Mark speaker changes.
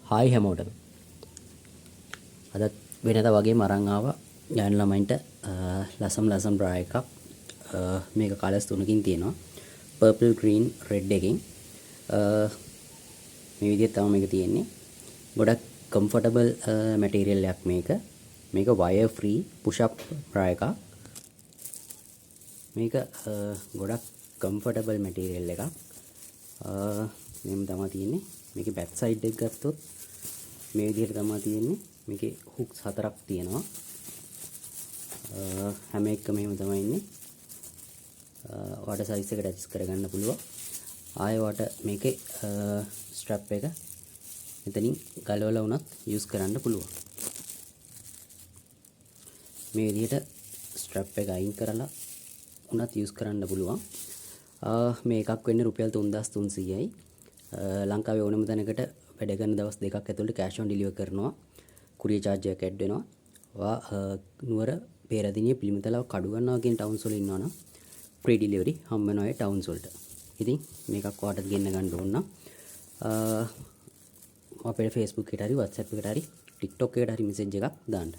Speaker 1: hi හැමෝටම අදත් වෙනද වගේ මරං ආවා යන ළමයින්ට ලසම් බ්‍රා එකක් මේක කලර්ස් තුනකින් තියෙනවා පර්පල් ග්‍රීන් රෙඩ් එකකින් මේ විදිහට තමයි මේක තියෙන්නේ ගොඩක් කම්ෆර්ටබල් මැටීරියල් එකක් මේක wire free push up bra එකක් මේක ගොඩක් කම්ෆර්ටබල් මැටීරියල් එකක් මෙහෙම තමයි තියෙන්නේ මේකේ බැක් සයිඩ් එක ගත්තොත් මේ විදිහට තමයි තියෙන්නේ මේකේ හුක්ස් හතරක් තියෙනවා හැම එකම මෙහෙම තමයි ඉන්නේ ඔයාලට සයිස් එකට ඇඩ්ජස්ට් කරගන්න පුළුවන් ආයෙ ඔයාලට මේකේ ස්ට්‍රැප් එක මෙතනින් ගලවලා උනත් යූස් කරන්න පුළුවන් මේ විදිහට ස්ට්‍රැප් එක අයින් කරලා උනත් යූස් කරන්න පුළුවන් මේ එකක් වෙන්නේ රුපියල් 3300යි ලංකාවේ ඕනම තැනකට වැඩ කරන දවස් දෙකක් ඇතුළත කැෂ් ඔන් ඩෙලිවර් කරනවා කුරියර් charge එකක් ඇඩ් වෙනවා ඔයා නුවර පේරාදෙණිය පිළිමතලාව කඩුගන්නාව කියන ටවුන්ස් වල ඉන්නවනම් ෆ්‍රී ඩෙලිවරි හම්බ වෙනවා ඒ ටවුන්ස් වලට ඉතින් මේකක් ඔයාලට ගෙන්න ගන්න ඕන නම් අපේ Facebook එකට හරි WhatsApp එකට හරි TikTok එකට හරි මෙසේජ් එකක් දාන්න